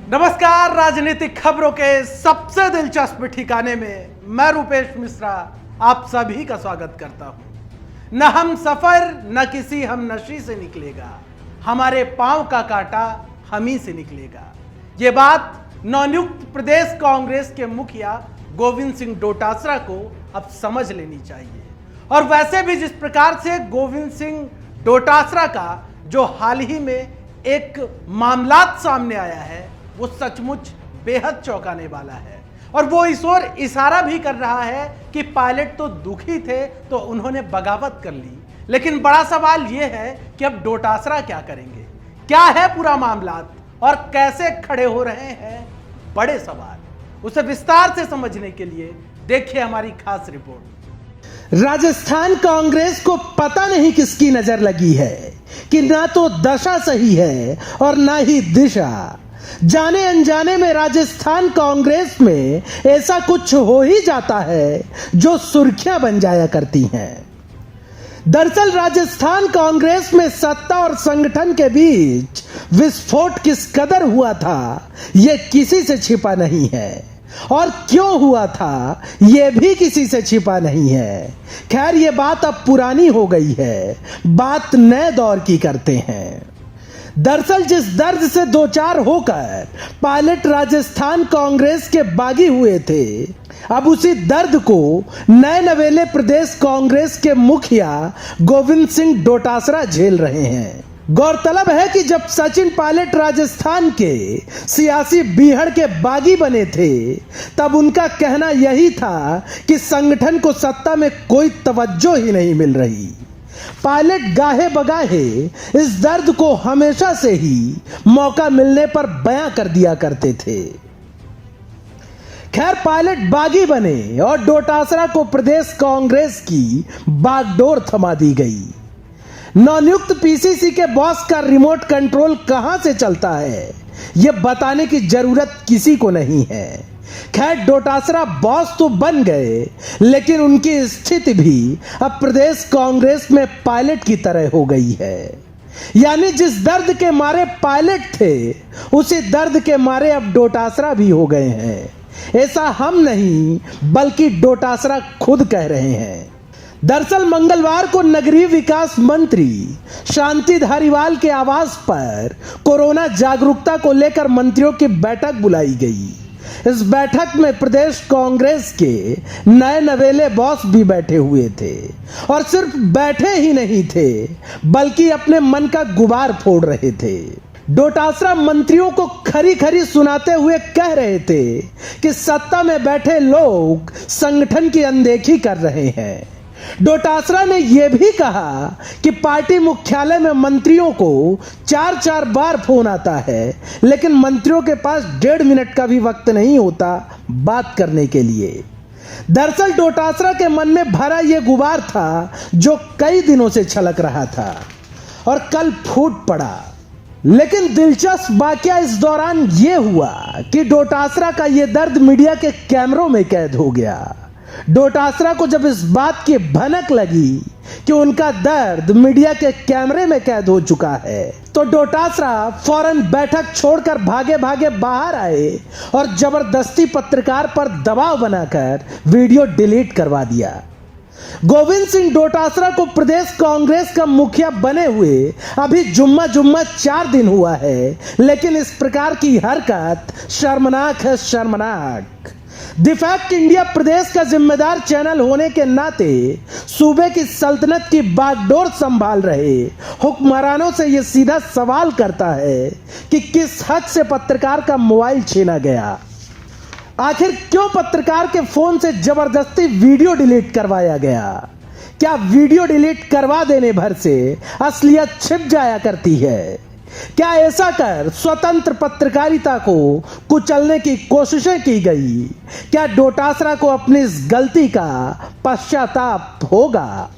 नमस्कार। राजनीतिक खबरों के सबसे दिलचस्प ठिकाने में मैं रूपेश मिश्रा आप सभी का स्वागत करता हूं। न हम सफर न किसी हम नशी से निकलेगा, हमारे पांव का कांटा हम ही से निकलेगा। ये बात नवनियुक्त प्रदेश कांग्रेस के मुखिया गोविंद सिंह डोटासरा को अब समझ लेनी चाहिए। और वैसे भी जिस प्रकार से गोविंद सिंह डोटासरा का जो हाल ही में एक मामलात सामने आया है वो सचमुच बेहद चौंकाने वाला है। और वो इस ओर इशारा भी कर रहा है कि पायलट तो दुखी थे तो उन्होंने बगावत कर ली। लेकिन बड़ा सवाल ये है कि अब डोटासरा क्या करेंगे, क्या है पूरा मामलात और कैसे खड़े हो रहे हैं बड़े सवाल। उसे विस्तार से समझने के लिए देखिए हमारी खास रिपोर्ट। राजस्थान कांग्रेस को पता नहीं किसकी नजर लगी है कि ना तो दशा सही है और ना ही दिशा। जाने अनजाने में राजस्थान कांग्रेस में ऐसा कुछ हो ही जाता है जो सुर्खियां बन जाया करती हैं। दरअसल राजस्थान कांग्रेस में सत्ता और संगठन के बीच विस्फोट किस कदर हुआ था यह किसी से छिपा नहीं है, और क्यों हुआ था यह भी किसी से छिपा नहीं है। खैर ये बात अब पुरानी हो गई है, बात नए दौर की करते हैं। दरअसल जिस दर्द से दो चार होकर पायलट राजस्थान कांग्रेस के बागी हुए थे, अब उसी दर्द को नए नवेले प्रदेश कांग्रेस के मुखिया गोविंद सिंह डोटासरा झेल रहे हैं। गौरतलब है कि जब सचिन पायलट राजस्थान के सियासी बीहड़ के बागी बने थे तब उनका कहना यही था कि संगठन को सत्ता में कोई तवज्जो ही नहीं मिल रही। पायलट गाहे बगाहे इस दर्द को हमेशा से ही मौका मिलने पर बयां कर दिया करते थे। खैर पायलट बागी बने और डोटासरा को प्रदेश कांग्रेस की बागडोर थमा दी गई। नवनियुक्त पीसीसी के बॉस का रिमोट कंट्रोल कहां से चलता है यह बताने की जरूरत किसी को नहीं है। खैर डोटासरा बॉस तो बन गए, लेकिन उनकी स्थिति भी अब प्रदेश कांग्रेस में पायलट की तरह हो गई है। यानी जिस दर्द के मारे पायलट थे उसी दर्द के मारे अब डोटासरा भी हो गए हैं। ऐसा हम नहीं बल्कि डोटासरा खुद कह रहे हैं। दरअसल मंगलवार को नगरीय विकास मंत्री शांति धारीवाल के आवास पर कोरोना जागरूकता को लेकर मंत्रियों की बैठक बुलाई गई। इस बैठक में प्रदेश कांग्रेस के नए नवेले बॉस भी बैठे हुए थे, और सिर्फ बैठे ही नहीं थे बल्कि अपने मन का गुबार फोड़ रहे थे। डोटासरा मंत्रियों को खरी खरी सुनाते हुए कह रहे थे कि सत्ता में बैठे लोग संगठन की अनदेखी कर रहे हैं। डोटासरा ने यह भी कहा कि पार्टी मुख्यालय में मंत्रियों को 4-4 बार फोन आता है, लेकिन मंत्रियों के पास 1.5 मिनट का भी वक्त नहीं होता बात करने के लिए। दरअसल डोटासरा के मन में भरा यह गुबार था जो कई दिनों से छलक रहा था और कल फूट पड़ा। लेकिन दिलचस्प वाकया इस दौरान यह हुआ कि डोटासरा का यह दर्द मीडिया के कैमरों में कैद हो गया। डोटासरा को जब इस बात की भनक लगी कि उनका दर्द मीडिया के कैमरे में कैद हो चुका है तो डोटासरा फौरन बैठक छोड़कर भागे भागे बाहर आए और जबरदस्ती पत्रकार पर दबाव बनाकर वीडियो डिलीट करवा दिया। गोविंद सिंह डोटासरा को प्रदेश कांग्रेस का मुखिया बने हुए अभी जुम्मा 4 दिन हुआ है, लेकिन इस प्रकार की हरकत शर्मनाक है, शर्मनाक। द फैक्ट इंडिया प्रदेश का जिम्मेदार चैनल होने के नाते सूबे की सल्तनत की बागडोर संभाल रहे हुक्मरानों से यह सीधा सवाल करता है कि किस हक से पत्रकार का मोबाइल छीना गया। आखिर क्यों पत्रकार के फोन से जबरदस्ती वीडियो डिलीट करवाया गया? क्या वीडियो डिलीट करवा देने भर से असलियत छिप जाया करती है? क्या ऐसा कर स्वतंत्र पत्रकारिता को कुचलने की कोशिशें की गई? क्या डोटासरा को अपनी इस गलती का पश्चाताप होगा?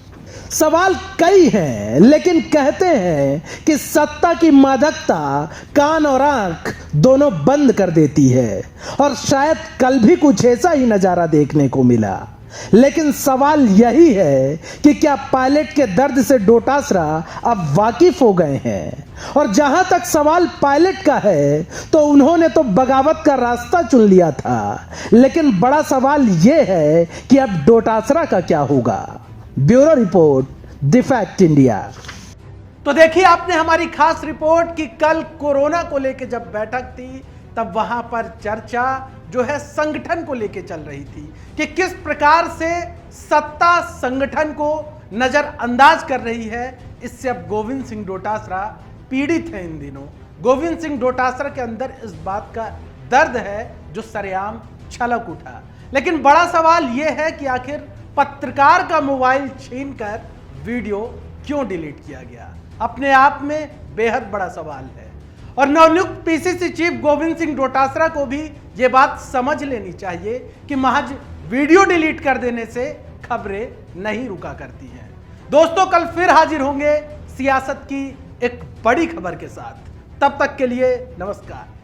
सवाल कई हैं, लेकिन कहते हैं कि सत्ता की मादकता कान और आंख दोनों बंद कर देती है, और शायद कल भी कुछ ऐसा ही नजारा देखने को मिला। लेकिन सवाल यही है कि क्या पायलट के दर्द से डोटासरा अब वाकिफ हो गए हैं? और जहां तक सवाल पायलट का है तो उन्होंने तो बगावत का रास्ता चुन लिया था, लेकिन बड़ा सवाल यह है कि अब डोटासरा का क्या होगा। Bureau report, the fact India. तो देखिए, आपने हमारी खास रिपोर्ट कि कल कोरोना को लेकर जब बैठक थी तब वहां पर चर्चा जो है संगठन को लेकर चल रही थी कि किस प्रकार से सत्ता संगठन को नजरअंदाज कर रही है। इससे अब गोविंद सिंह डोटासरा पीड़ित है। इन दिनों गोविंद सिंह डोटासरा के अंदर इस बात का दर्द है जो सरेआम छलक उठा। लेकिन बड़ा सवाल यह है कि आखिर पत्रकार का मोबाइल छीनकर वीडियो क्यों डिलीट किया गया, अपने आप में बेहद बड़ा सवाल है। और नवनियुक्त पीसीसी चीफ गोविंद सिंह डोटासरा को भी यह बात समझ लेनी चाहिए कि महज वीडियो डिलीट कर देने से खबरें नहीं रुका करती हैं। दोस्तों, कल फिर हाजिर होंगे सियासत की एक बड़ी खबर के साथ। तब तक के लिए नमस्कार।